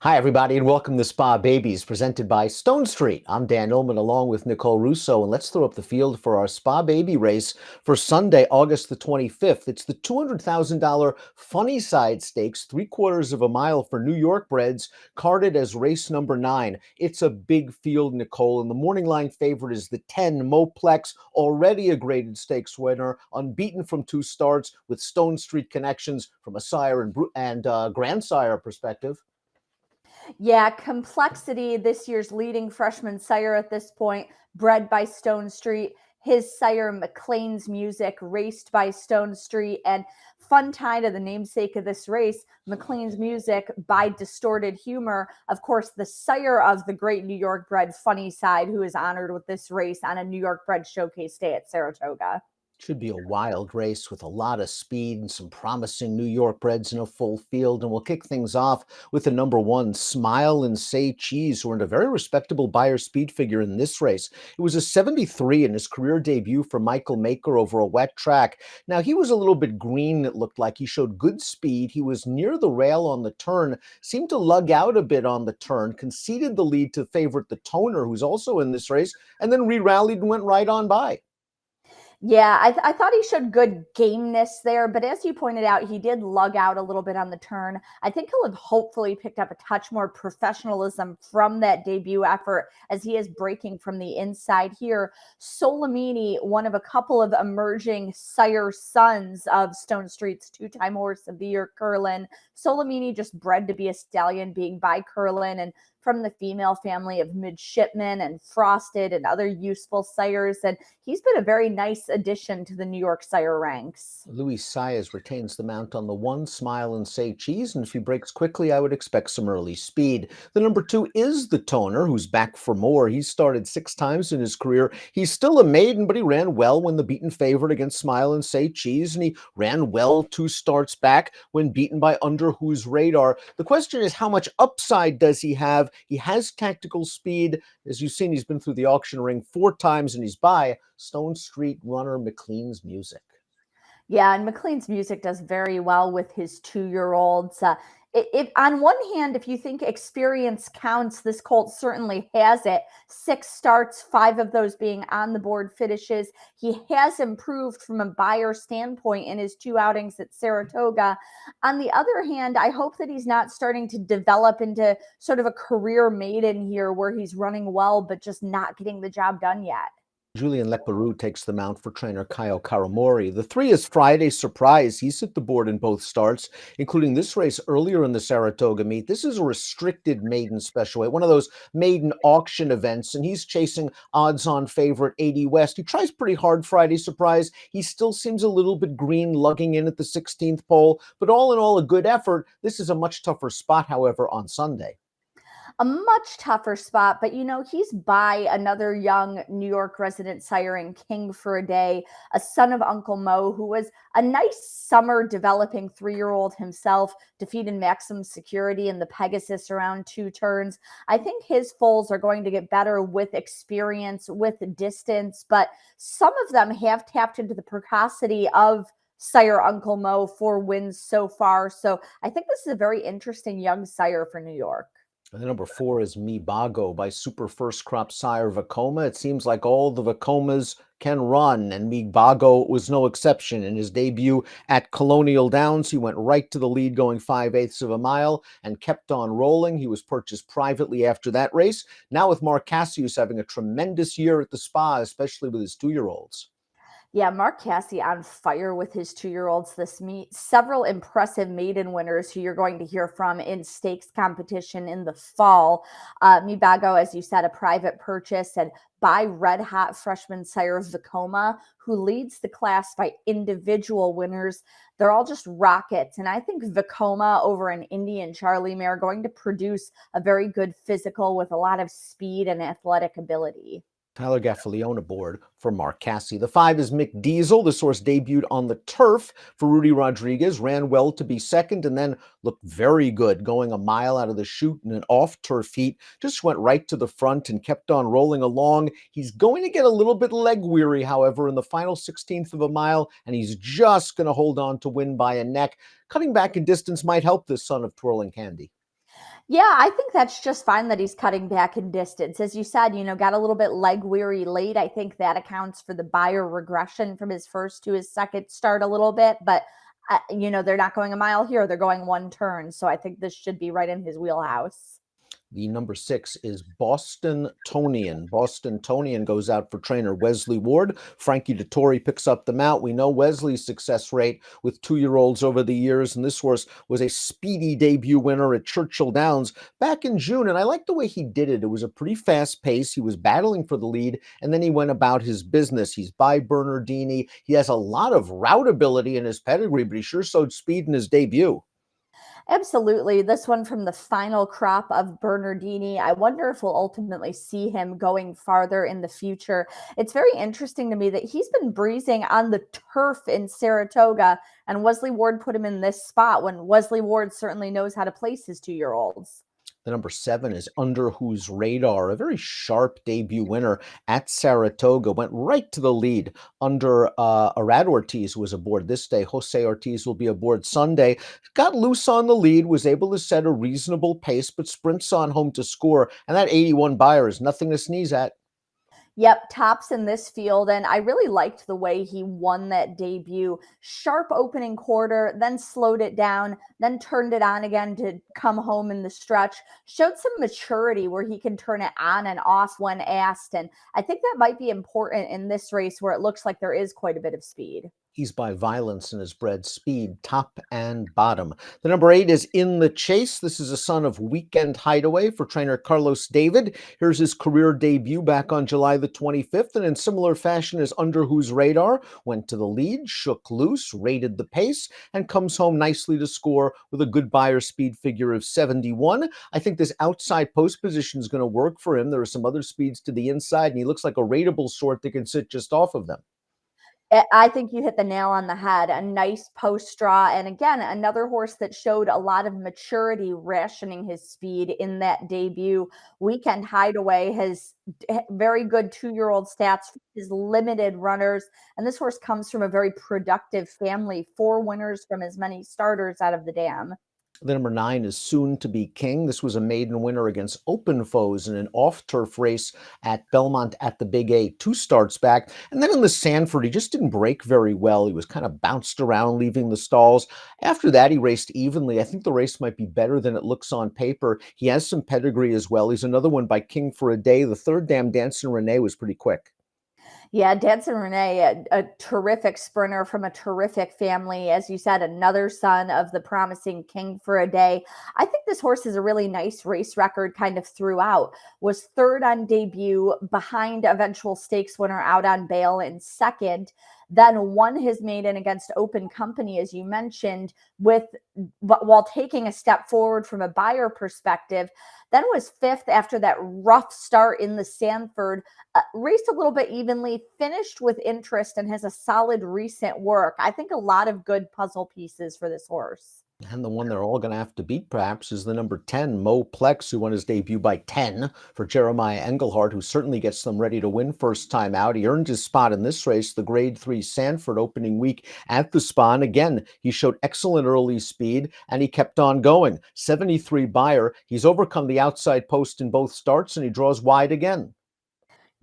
Hi, everybody, and welcome to Spa Babies, presented by Stonestreet. I'm Dan Illman, along with Nicole Russo, and let's throw up the field for our Spa Baby race for Sunday, August the 25th. It's the $200,000 Funny Side Stakes, 3/4 of a mile for New York breds, carded as race number 9. It's a big field, Nicole, and the morning line favorite is the 10 Plex, already a graded stakes winner, unbeaten from 2 starts with Stonestreet connections from a sire and grandsire perspective. Yeah, Complexity, this year's leading freshman sire at this point, bred by Stonestreet. His sire, McLean's Music, raced by Stonestreet. And fun tie to the namesake of this race, McLean's Music by Distorted Humor. Of course, the sire of the great New York bred Funny Cide, who is honored with this race on a New York bred showcase day at Saratoga. Should be a wild race with a lot of speed and some promising New York breds in a full field. And we'll kick things off with the number 1, Smile and Say Cheese, who earned a very respectable Beyer speed figure in this race. It was a 73 in his career debut for Michael Maker over a wet track. Now, he was a little bit green, it looked like. He showed good speed. He was near the rail on the turn, seemed to lug out a bit on the turn, conceded the lead to favorite the Toner, who's also in this race, and then re-rallied and went right on by. Yeah, I thought he showed good gameness there, but as you pointed out, he did lug out a little bit on the turn. I think he'll have hopefully picked up a touch more professionalism from that debut effort as he is breaking from the inside here. Solimini, one of a couple of emerging sire sons of Stonestreet's 2-time horse of the year, Curlin. Solimini just bred to be a stallion, being by Curlin, and from the female family of Midshipman and Frosted and other useful sires. And he's been a very nice addition to the New York sire ranks. Luis Saez retains the mount on the 1, Smile and Say Cheese, and if he breaks quickly, I would expect some early speed. The number 2 is the Toner, who's back for more. He's started 6 times in his career. He's still a maiden, but he ran well when the beaten favorite against Smile and Say Cheese, and he ran well 2 starts back when beaten by Under Whose Radar. The question is, how much upside does he have? He has tactical speed. As you've seen, he's been through the auction ring 4 times, and he's by Stonestreet runner McLean's Music. Yeah, and McLean's Music does very well with his 2-year-olds. If on one hand, if you think experience counts, this colt certainly has it. 6 starts, 5 of those being on the board finishes. He has improved from a Beyer standpoint in his 2 outings at Saratoga. On the other hand, I hope that he's not starting to develop into sort of a career maiden here where he's running well, but just not getting the job done yet. Julian Leparoux takes the mount for trainer Kyle Karamori. The 3 is Friday Surprise. He's hit the board in both starts, including this race earlier in the Saratoga meet. This is a restricted maiden special weight, one of those maiden auction events, and he's chasing odds-on favorite 80 West. He tries pretty hard Friday Surprise. He still seems a little bit green, lugging in at the 16th pole, but all in all, a good effort. This is a much tougher spot, however, on Sunday. A much tougher spot, but he's by another young New York resident siring, King for a Day, a son of Uncle Mo, who was a nice summer developing 3-year-old himself, defeated Maximum Security in the Pegasus around 2 turns. I think his foals are going to get better with experience, with distance, but some of them have tapped into the precocity of sire Uncle Mo for wins so far. So I think this is a very interesting young sire for New York. The number 4 is Me Bago by Super First Crop sire Vekoma. It seems like all the Vekomas can run, and Me Bago was no exception. In his debut at Colonial Downs, he went right to the lead, going 5/8 of a mile, and kept on rolling. He was purchased privately after that race. Now with Mark Cassius having a tremendous year at the Spa, especially with his 2-year-olds. Yeah, Mark Cassie on fire with his 2-year-olds this meet. Several impressive maiden winners who you're going to hear from in stakes competition in the fall. Mibago, as you said, a private purchase, and by red hot freshman sire Vekoma, who leads the class by individual winners. They're all just rockets. And I think Vekoma over an Indian Charlie mare going to produce a very good physical with a lot of speed and athletic ability. Tyler Gaffalione aboard for Mark Cassie. The 5 is Mick Diesel. This horse debuted on the turf for Rudy Rodriguez, ran well to be second, and then looked very good, going a mile out of the chute in an off-turf heat. Just went right to the front and kept on rolling along. He's going to get a little bit leg weary, however, in the final 16th of a mile, and he's just going to hold on to win by a neck. Cutting back in distance might help this son of Twirling Candy. Yeah, I think that's just fine that he's cutting back in distance. As you said, got a little bit leg weary late. I think that accounts for the buyer regression from his first to his second start a little bit. But, they're not going a mile here, they're going one turn. So I think this should be right in his wheelhouse. The number 6 is Boston Tonian. Boston Tonian goes out for trainer Wesley Ward. Frankie Dettori picks up the mount. We know Wesley's success rate with 2-year-olds over the years, and this horse was a speedy debut winner at Churchill Downs back in June, and I like the way he did it. It was a pretty fast pace. He was battling for the lead, and then he went about his business. He's by Bernardini. He has a lot of route ability in his pedigree, but he sure showed speed in his debut. Absolutely. This one from the final crop of Bernardini. I wonder if we'll ultimately see him going farther in the future. It's very interesting to me that he's been breezing on the turf in Saratoga, and Wesley Ward put him in this spot when Wesley Ward certainly knows how to place his 2-year olds. The number 7 is Under Whose Radar, a very sharp debut winner at Saratoga, went right to the lead under Arad Ortiz, who was aboard this day. Jose Ortiz will be aboard Sunday. Got loose on the lead, was able to set a reasonable pace, but sprints on home to score. And that 81 buyer is nothing to sneeze at. Yep, tops in this field. And I really liked the way he won that debut. Sharp opening quarter, then slowed it down, then turned it on again to come home in the stretch. Showed some maturity where he can turn it on and off when asked. And I think that might be important in this race where it looks like there is quite a bit of speed. He's by Violence and has bred speed, top and bottom. The number 8 is In the Chase. This is a son of Weekend Hideaway for trainer Carlos David. Here's his career debut back on July the 25th, and in similar fashion as Under Whose Radar, went to the lead, shook loose, rated the pace, and comes home nicely to score with a good buyer speed figure of 71. I think this outside post position is going to work for him. There are some other speeds to the inside, and he looks like a rateable sort that can sit just off of them. I think you hit the nail on the head. A nice post draw. And again, another horse that showed a lot of maturity, rationing his speed in that debut. Weekend Hideaway has very good 2-year old stats, his limited runners. And this horse comes from a very productive family, 4 winners from as many starters out of the dam. The number 9 is Soon to Be King. This was a maiden winner against open foes in an off-turf race at Belmont at the Big A 2 starts back. And then in the Sanford, he just didn't break very well. He was kind of bounced around, leaving the stalls. After that, he raced evenly. I think the race might be better than it looks on paper. He has some pedigree as well. He's another one by King for a Day. The third dam, Dancing Renee, was pretty quick. Yeah, Danson Renee, a terrific sprinter from a terrific family. As you said, another son of the promising King for a Day. I think this horse is a really nice race record kind of throughout. Was third on debut behind eventual stakes winner Out on Bail in second. Then won his maiden against Open Company, as you mentioned, with while taking a step forward from a buyer perspective. Then was fifth after that rough start in the Sanford, raced a little bit evenly, finished with interest, and has a solid recent work. I think a lot of good puzzle pieces for this horse. And the one they're all going to have to beat, perhaps, is the number 10, Mo Plex, who won his debut by 10 for Jeremiah Engelhardt, who certainly gets them ready to win first time out. He earned his spot in this race, the Grade 3 Sanford opening week at the Spawn. Again, he showed excellent early speed, and he kept on going. 73 buyer. He's overcome the outside post in both starts, and he draws wide again.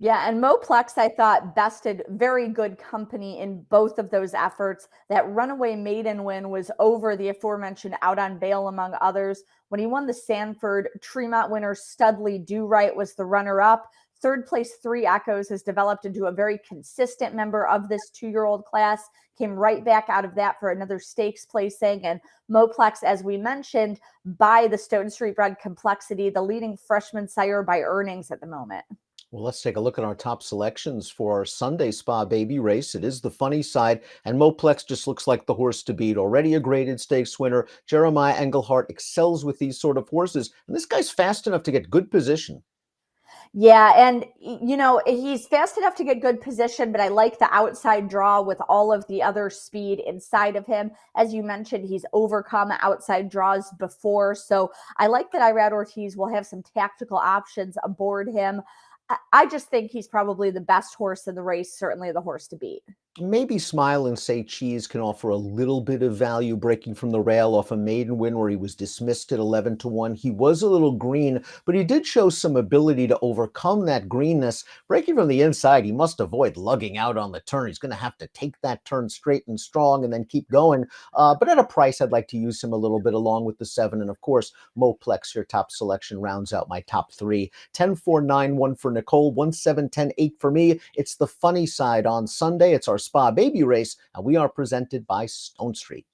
Yeah, and Moplex, I thought, bested very good company in both of those efforts. That runaway maiden win was over the aforementioned Out on Bail, among others. When he won the Sanford, Tremont winner Studley Do Right was the runner up. Third place, Three Echoes, has developed into a very consistent member of this 2-year old class. Came right back out of that for another stakes placing. And Moplex, as we mentioned, by the Stonestreet bred Complexity, the leading freshman sire by earnings at the moment. Well, let's take a look at our top selections for our Sunday Spa Baby race. It is the funny side, and Moplex just looks like the horse to beat. Already a graded stakes winner. Jeremiah Engelhardt excels with these sort of horses, and this guy's fast enough to get good position. Yeah, and he's fast enough to get good position, but I like the outside draw with all of the other speed inside of him. As you mentioned, he's overcome outside draws before, so I like that Irad Ortiz will have some tactical options aboard him. I just think he's probably the best horse in the race, certainly the horse to beat. Maybe Smile and Say Cheese can offer a little bit of value breaking from the rail off a maiden win where he was dismissed at 11-1. He was a little green, but he did show some ability to overcome that greenness. Breaking from the inside, he must avoid lugging out on the turn. He's going to have to take that turn straight and strong and then keep going. But at a price, I'd like to use him a little bit along with the 7. And of course, Plex, your top selection, rounds out my top 3. 10-4-9-1 for Nicole, 1-7-10-8 for me. It's the funny side on Sunday. It's our Spa Baby race, and we are presented by Stonestreet.